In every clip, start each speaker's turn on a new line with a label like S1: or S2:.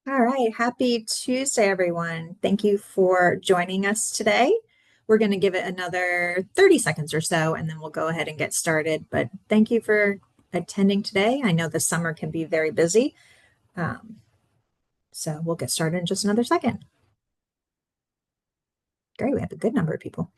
S1: All right, happy Tuesday, everyone. Thank you for joining us today. We're going to give it another 30 seconds or so, and then we'll go ahead and get started. But thank you for attending today. I know the summer can be very busy, um, so we'll get started in just another second. Great, we have a good number of people.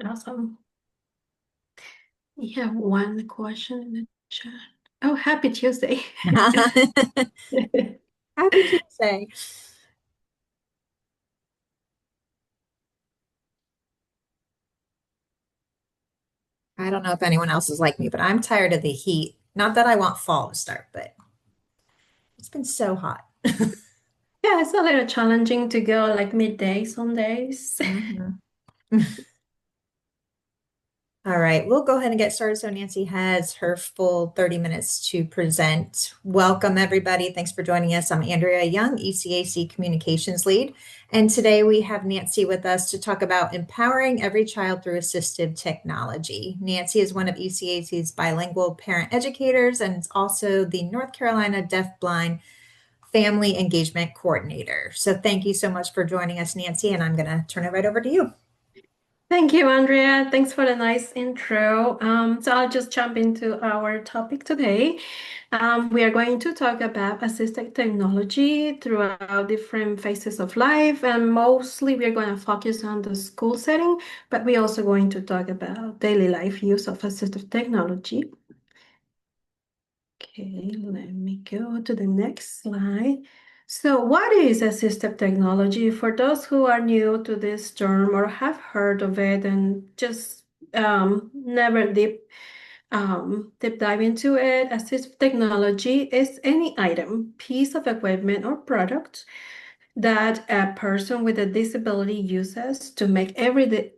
S2: Awesome. You have one question in the chat. Oh, happy Tuesday.
S1: Happy Tuesday. I don't know if anyone else is like me, but I'm tired of the heat. Not that I want fall to start, but it's been so hot.
S2: Yeah, it's a little challenging to go like midday some days.
S1: Mhm. All right, we'll go ahead and get started. So Nancy has her full 30 minutes to present. Welcome, everybody. Thanks for joining us. I'm Andrea Young, ECAC Communications Lead. And today we have Nancy with us to talk about empowering every child through assistive technology. Nancy is one of ECAC's bilingual parent educators and is also the North Carolina DeafBlind Family Engagement Coordinator. So thank you so much for joining us, Nancy, and I'm going to turn it right over to you.
S2: Thank you, Andrea. Thanks for the nice intro. So I'll just jump into our topic today. We are going to talk about assistive technology throughout different phases of life, and mostly we are going to focus on the school setting, but we're also going to talk about daily life use of assistive technology. Okay, let me go to the next slide. So what is assistive technology? For those who are new to this term or have heard of it and just never deep dive into it, assistive technology is any item, piece of equipment, or product that a person with a disability uses to make everyday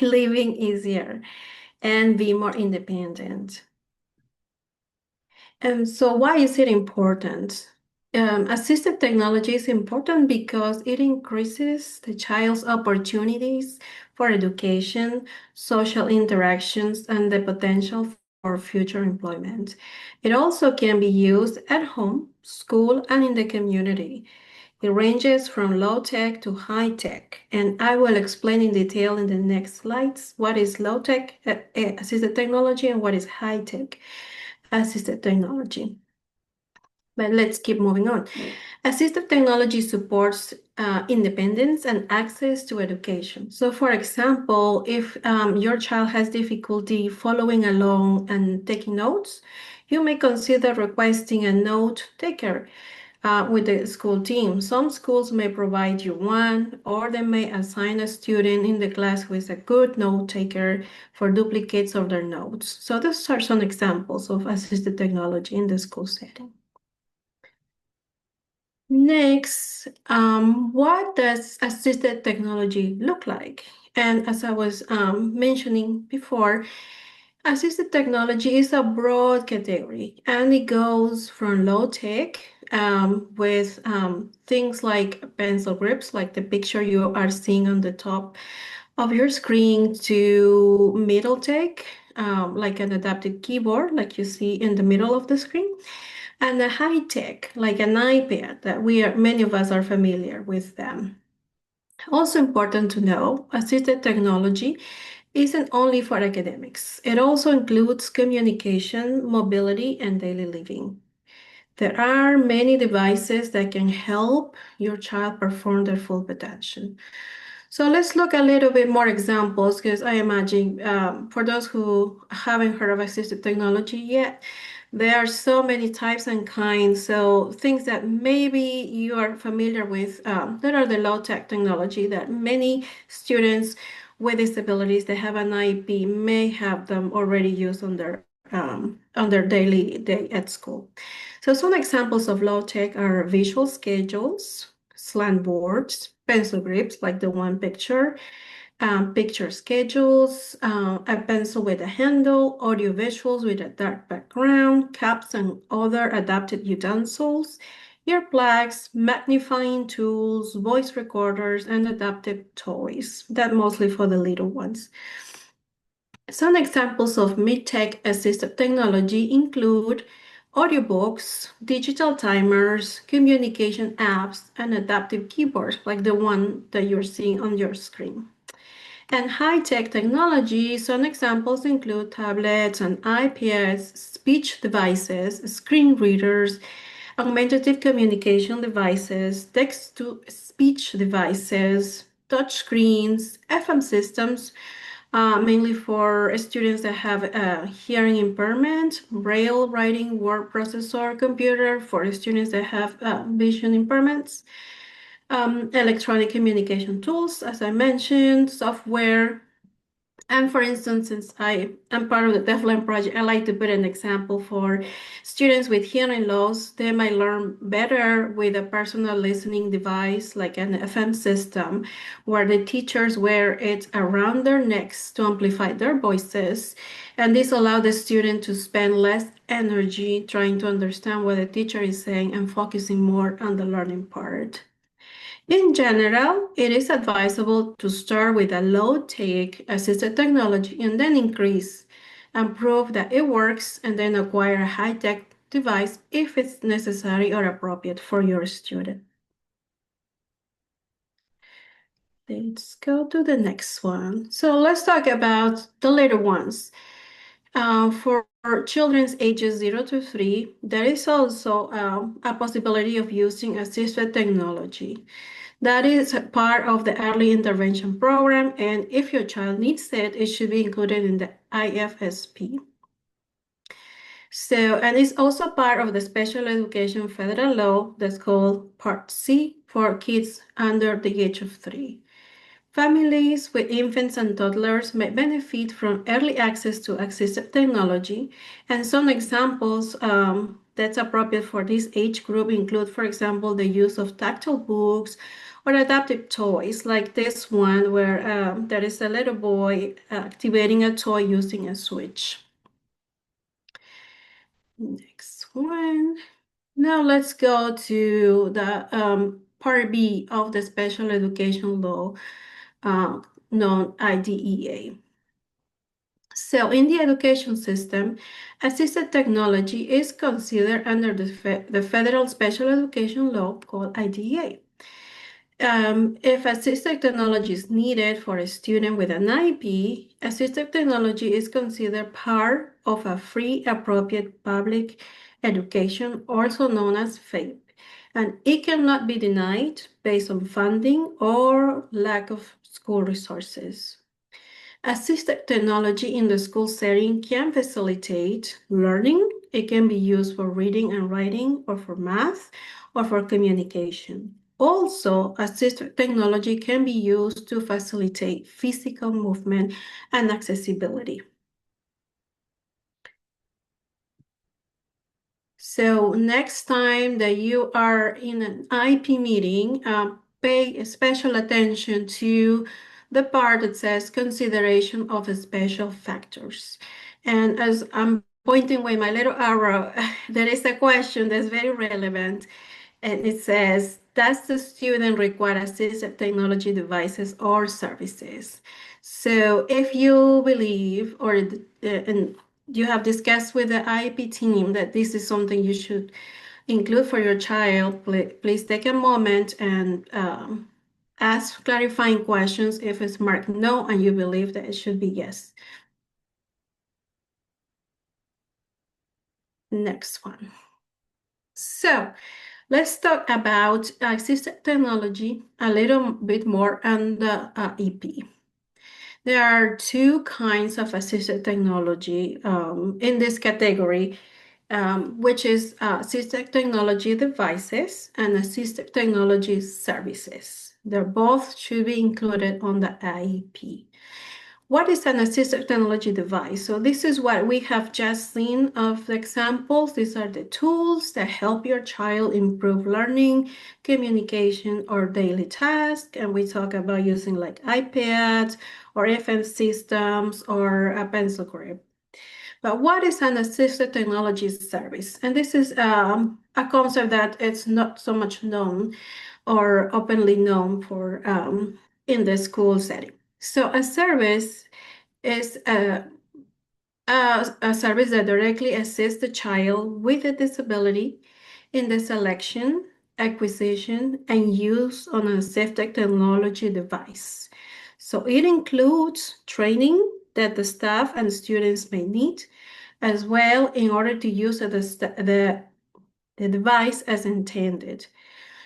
S2: living easier and be more independent. So why is it important? Assistive technology is important because it increases the child's opportunities for education, social interactions, and the potential for future employment. It also can be used at home, school, and in the community. It ranges from low tech to high tech, and I will explain in detail in the next slides what is low tech assistive technology and what is high tech assistive technology. But let's keep moving on. Assistive technology supports independence and access to education. So, for example, if your child has difficulty following along and taking notes, you may consider requesting a note taker with the school team. Some schools may provide you one, or they may assign a student in the class who is a good note taker for duplicates of their notes. So, those are some examples of assistive technology in the school setting. Next, what does assisted technology look like? And as I was mentioning before, assisted technology is a broad category and it goes from low tech with things like pencil grips, like the picture you are seeing on the top of your screen, to middle tech, like an adaptive keyboard, like you see in the middle of the screen, and a high tech, like an iPad that many of us are familiar with them. Also important to know, assisted technology isn't only for academics. It also includes communication, mobility, and daily living. There are many devices that can help your child perform their full potential. So let's look a little bit more examples, because I imagine for those who haven't heard of assistive technology yet, there are so many types and kinds. So things that maybe you are familiar with, that are the low-tech technology that many students with disabilities that have an IEP may have them already used on their daily day at school. So some examples of low-tech are visual schedules, slant boards, pencil grips like the one picture schedules, a pencil with a handle, audio visuals with a dark background, caps and other adapted utensils, earplugs, magnifying tools, voice recorders, and adaptive toys. That mostly for the little ones. Some examples of mid-tech assistive technology include audiobooks, digital timers, communication apps, and adaptive keyboards like the one that you're seeing on your screen. And high-tech technology, some examples include tablets and iPads, speech devices, screen readers, augmentative communication devices, text-to-speech devices, touch screens, FM systems, mainly for students that have hearing impairment, braille writing word processor computer for students that have vision impairments, electronic communication tools, as I mentioned, software. And for instance, since I am part of the DeafBlind project, I like to put an example for students with hearing loss. They might learn better with a personal listening device like an FM system, where the teachers wear it around their necks to amplify their voices. And this allows the student to spend less energy trying to understand what the teacher is saying and focusing more on the learning part. In general, it is advisable to start with a low-tech assisted technology and then increase and prove that it works and then acquire a high-tech device if it's necessary or appropriate for your student. Let's go to the next one. So let's talk about the later ones. For children's ages 0 to 3, there is also a possibility of using assisted technology. That is part of the early intervention program, and if your child needs it, it should be included in the IFSP. So, and it's also part of the special education federal law that's called Part C for kids under the age of 3. Families with infants and toddlers may benefit from early access to assistive technology, and some examples that's appropriate for this age group include, for example, the use of tactile books or adaptive toys, like this one where there is a little boy activating a toy using a switch. Next one. Now let's go to the Part B of the special education law, known IDEA. So in the education system, assisted technology is considered under the federal special education law called IDEA. If assistive technology is needed for a student with an IEP, assistive technology is considered part of a free appropriate public education, also known as FAPE, and it cannot be denied based on funding or lack of school resources. Assistive technology in the school setting can facilitate learning. It can be used for reading and writing, or for math, or for communication. Also, assistive technology can be used to facilitate physical movement and accessibility. So next time that you are in an IP meeting, pay special attention to the part that says consideration of special factors. And as I'm pointing with my little arrow, there is a question that's very relevant. And it says, does the student require assistive technology devices or services? So if you believe and you have discussed with the IEP team that this is something you should include for your child, please take a moment and ask clarifying questions if it's marked no and you believe that it should be yes. Next one. So let's talk about assistive technology a little bit more on the EP. There are two kinds of assistive technology in this category, which is assistive technology devices and assistive technology services. They're both should be included on the IEP. What is an assistive technology device? So this is what we have just seen of the examples. These are the tools that help your child improve learning, communication, or daily tasks. And we talk about using like iPads or FM systems or a pencil grip. But what is an assistive technology service? And this is a concept that it's not so much known or openly known for in the school setting. So a service is a service that directly assists the child with a disability in the selection, acquisition, and use on an assistive technology device. So it includes training that the staff and students may need as well in order to use the device as intended.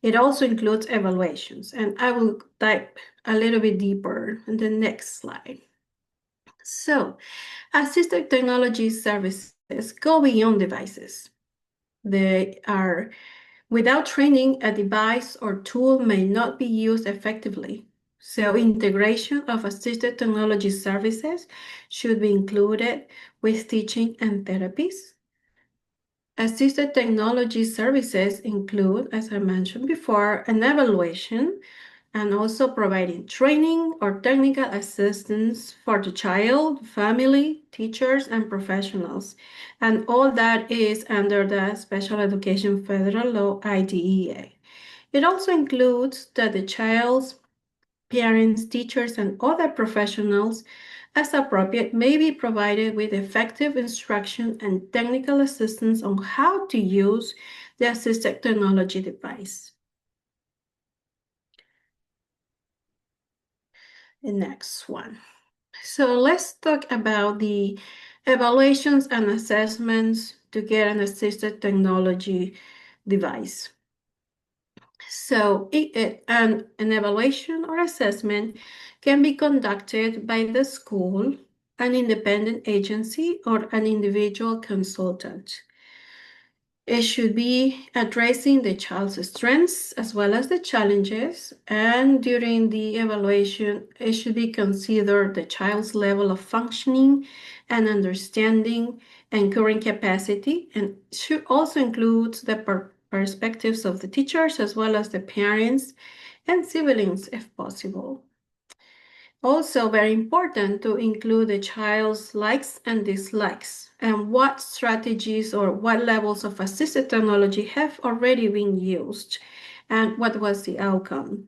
S2: It also includes evaluations, and I will dive a little bit deeper in the next slide. So, assistive technology services go beyond devices. They are without training, a device or tool may not be used effectively. So, integration of assistive technology services should be included with teaching and therapies. Assistive technology services include, as I mentioned before, an evaluation and also providing training or technical assistance for the child, family, teachers, and professionals. And all that is under the Special Education Federal Law IDEA. It also includes that the child's parents, teachers, and other professionals, as appropriate, may be provided with effective instruction and technical assistance on how to use the assistive technology device. The next one. So let's talk about the evaluations and assessments to get an assistive technology device. So an evaluation or assessment can be conducted by the school, an independent agency, or an individual consultant. It should be addressing the child's strengths as well as the challenges. And during the evaluation, it should be considered the child's level of functioning and understanding and current capacity. And should also include the perspectives of the teachers as well as the parents and siblings if possible. Also, very important to include the child's likes and dislikes and what strategies or what levels of assistive technology have already been used and what was the outcome.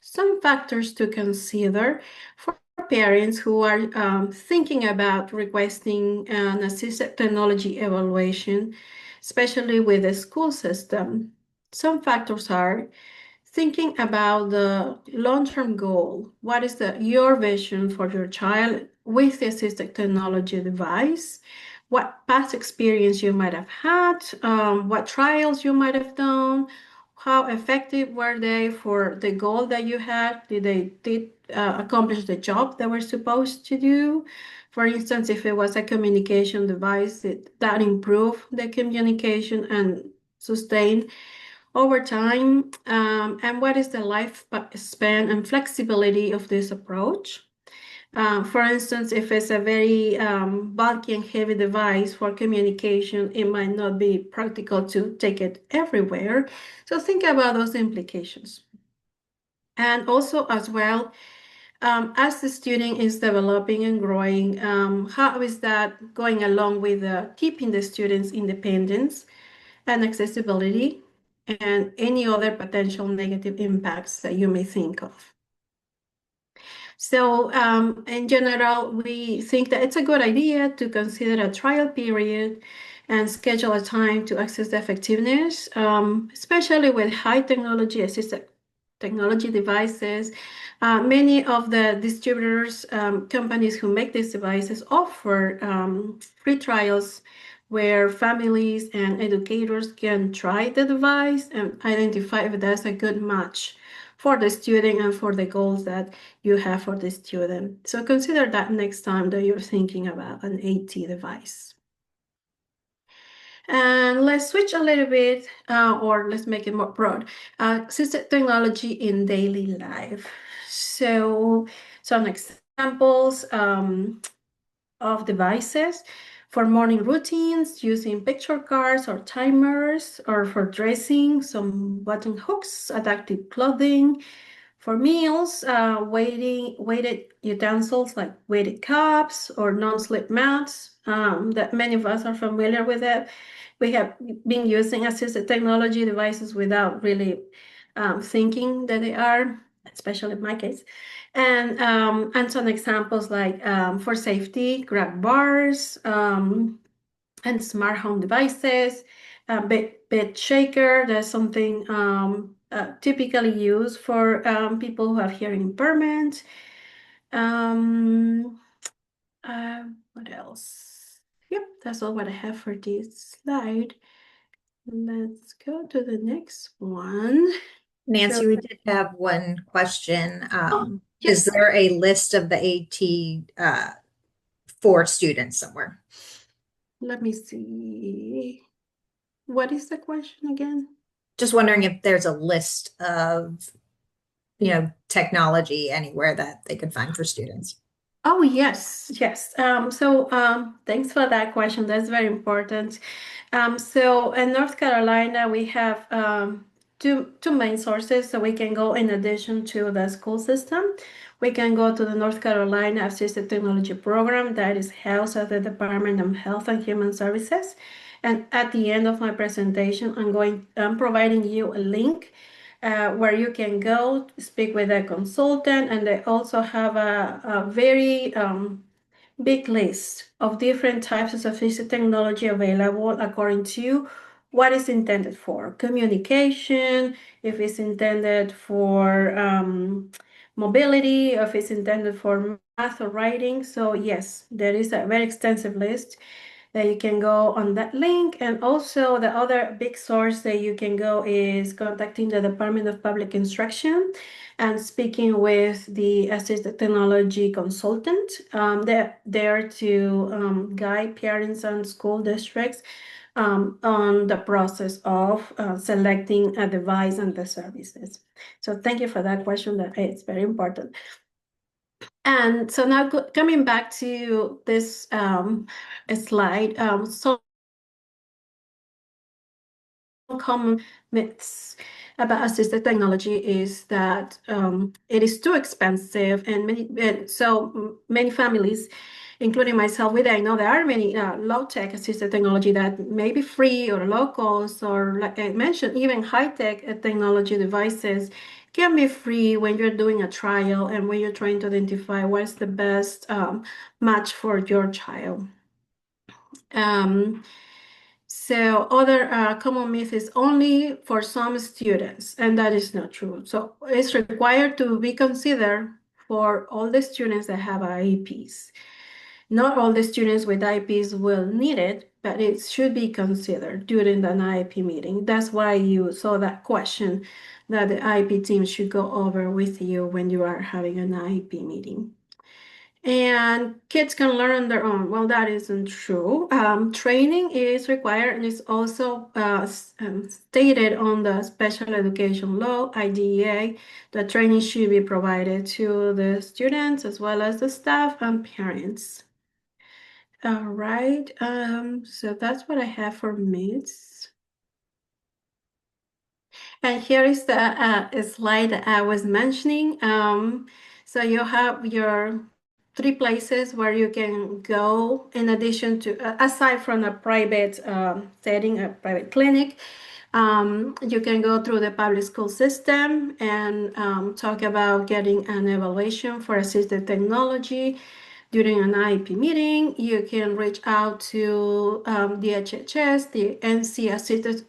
S2: Some factors to consider for parents who are thinking about requesting an assistive technology evaluation, especially with the school system. Some factors are thinking about the long-term goal. What is your vision for your child with the assistive technology device? What past experience you might have had, what trials you might have done, how effective were they for the goal that you had? Did they accomplish the job they were supposed to do? For instance, if it was a communication device, that improved the communication and sustained over time, and what is the lifespan and flexibility of this approach? For instance, if it's a very bulky and heavy device for communication, it might not be practical to take it everywhere. So think about those implications. And also as well, as the student is developing and growing, how is that going along with keeping the students' independence and accessibility and any other potential negative impacts that you may think of? So in general, we think that it's a good idea to consider a trial period and schedule a time to assess the effectiveness, especially with high technology assisted technology devices. Many of the distributors, companies who make these devices offer free trials where families and educators can try the device and identify if that's a good match for the student and for the goals that you have for the student. So consider that next time that you're thinking about an AT device. And let's switch a little bit, or let's make it more broad. Assistive technology in daily life. So some examples of devices for morning routines using picture cards or timers, or for dressing, some button hooks, adaptive clothing. For meals, weighted utensils like weighted cups or non-slip mats that many of us are familiar with it. We have been using assistive technology devices without really thinking that they are. especially in my case. And some examples like for safety, grab bars, and smart home devices, bed shaker. That's something typically used for people who have hearing impairment. Um, what else? Yep, that's all what I have for this slide. Let's go to the next one. So,
S1: Nancy, we did have one question.
S2: oh,
S1: Is
S2: yes.
S1: there a list of the AT for students somewhere?
S2: Let me see. What is the question again?
S1: Just wondering if there's a list of, technology anywhere that they could find for students.
S2: Oh, yes, yes. Thanks for that question. That's very important. So in North Carolina, we have two main sources. So we can go in addition to the school system. We can go to the North Carolina Assistive Technology Program that is housed at the Department of Health and Human Services. And at the end of my presentation, I'm providing you a link where you can go speak with a consultant, and they also have a very big list of different types of assistive technology available according to what is intended for communication, if it's intended for mobility, if it's intended for math or writing. So yes, there is a very extensive list that you can go on that link. And also the other big source that you can go is contacting the Department of Public Instruction and speaking with the assistive technology consultant. They're there to guide parents and school districts on the process of selecting a device and the services. So thank you for that question. That it's very important. And so now coming back to this slide, some common myths about assistive technology is that it is too expensive, and many families, including myself, I know there are many low-tech assistive technology that may be free or low cost, or like I mentioned, even high-tech technology devices can be free when you're doing a trial and when you're trying to identify what's the best match for your child. So other common myth is only for some students, and that is not true. So it's required to be considered for all the students that have IEPs. Not all the students with IEPs will need it, but it should be considered during an IEP meeting. That's why you saw that question that the IEP team should go over with you when you are having an IEP meeting. And kids can learn on their own. Well, that isn't true. Training is required and is also stated on the special education law, IDEA, that training should be provided to the students as well as the staff and parents. All right, so that's what I have for myths. And here is the slide that I was mentioning. So you have your 3 places where you can go in addition to, aside from a private setting, a private clinic. You can go through the public school system and talk about getting an evaluation for assistive technology during an IEP meeting. You can reach out to the HHS, the NC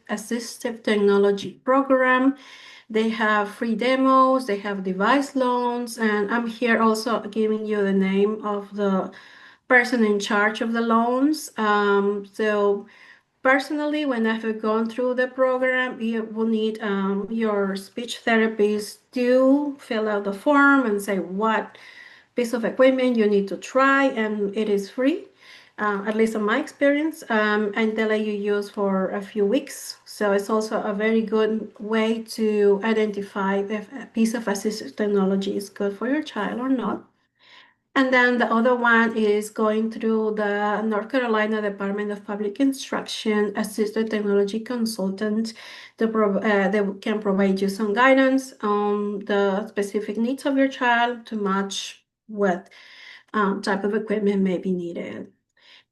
S2: Assistive Technology Program. They have free demos, they have device loans, and I'm here also giving you the name of the person in charge of the loans. So personally, when I've gone through the program, you will need your speech therapist to fill out the form and say what piece of equipment you need to try, and it is free. At least in my experience, and they let you use for a few weeks. So it's also a very good way to identify if a piece of assistive technology is good for your child or not. And then the other one is going through the North Carolina Department of Public Instruction Assistive Technology Consultant. They can provide you some guidance on the specific needs of your child to match what type of equipment may be needed.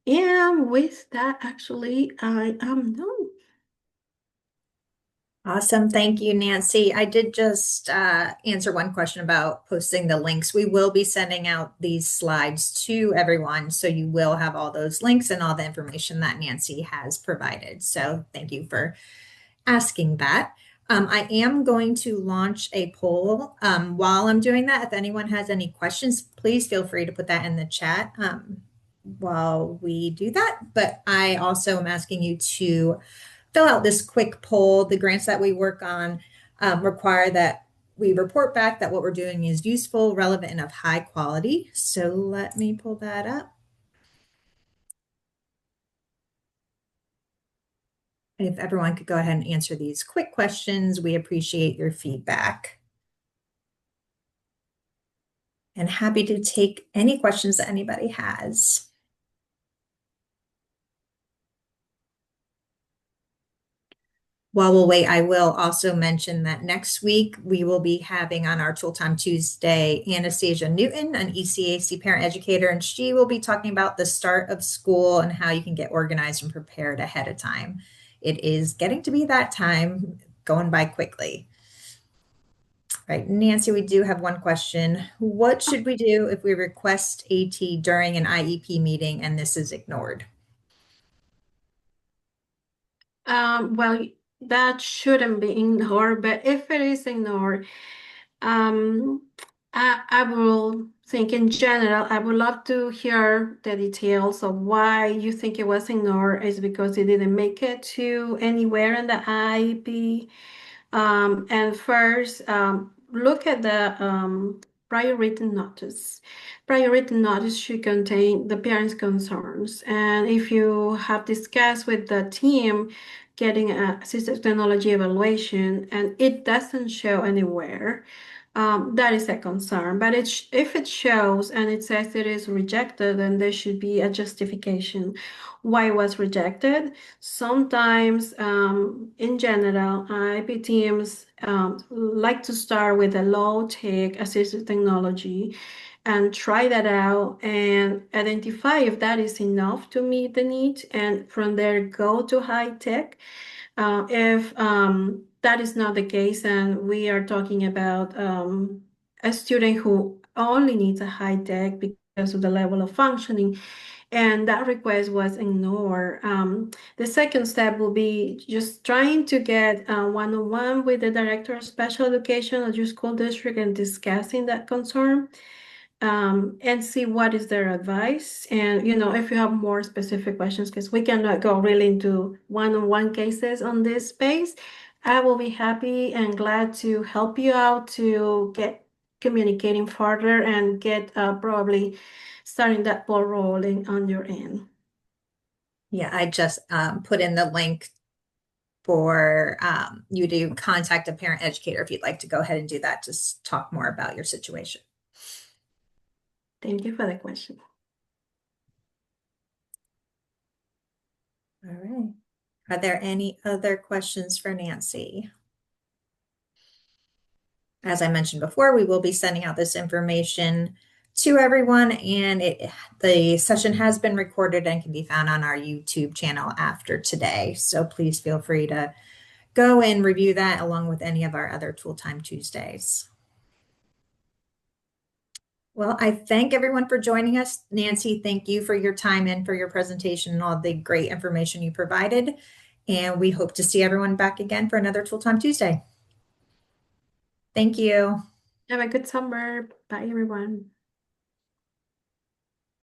S2: And with that, actually, I am done.
S1: Awesome. Thank you, Nancy. I did just answer one question about posting the links. We will be sending out these slides to everyone, so you will have all those links and all the information that Nancy has provided. So thank you for asking that. I am going to launch a poll while I'm doing that. If anyone has any questions, please feel free to put that in the chat while we do that. But I also am asking you to fill out this quick poll. The grants that we work on require that we report back that what we're doing is useful, relevant, and of high quality. So let me pull that up. If everyone could go ahead and answer these quick questions, we appreciate your feedback. And happy to take any questions that anybody has. While we'll wait, I will also mention that next week we will be having on our Tool Time Tuesday Anastasia Newton, an ECAC parent educator, and she will be talking about the start of school and how you can get organized and prepared ahead of time. It is getting to be that time, going by quickly. Right, Nancy, we do have one question. What should we do if we request AT during an IEP meeting and this is ignored?
S2: Well, that shouldn't be ignored, but if it is ignored, um, I will think in general, I would love to hear the details of why you think it was ignored. Is it because it didn't make it to anywhere in the IEP? And first, look at the prior written notice. Prior written notice should contain the parents' concerns. And if you have discussed with the team getting a assistive technology evaluation and it doesn't show anywhere, that is a concern. But if it shows and it says it is rejected, then there should be a justification why it was rejected. Sometimes, in general, IP teams like to start with a low-tech assistive technology and try that out and identify if that is enough to meet the need, and from there go to high tech. If that is not the case, and we are talking about a student who only needs a high tech because of the level of functioning, and that request was ignored. The second step will be just trying to get one-on-one with the director of special education of your school district and discussing that concern, and see what is their advice. And, if you have more specific questions, because we cannot go really into one-on-one cases on this space, I will be happy and glad to help you out to get communicating further and get probably starting that ball rolling on your end.
S1: Yeah, I just put in the link for you to contact a parent educator if you'd like to go ahead and do that. Just talk more about your situation.
S2: Thank you for the question.
S1: All right. Are there any other questions for Nancy? As I mentioned before, we will be sending out this information to everyone, and the session has been recorded and can be found on our YouTube channel after today. So please feel free to go and review that along with any of our other Tool Time Tuesdays. Well, I thank everyone for joining us. Nancy, thank you for your time and for your presentation and all the great information you provided. And we hope to see everyone back again for another Tool Time Tuesday. Thank you.
S2: Have a good summer. Bye, everyone.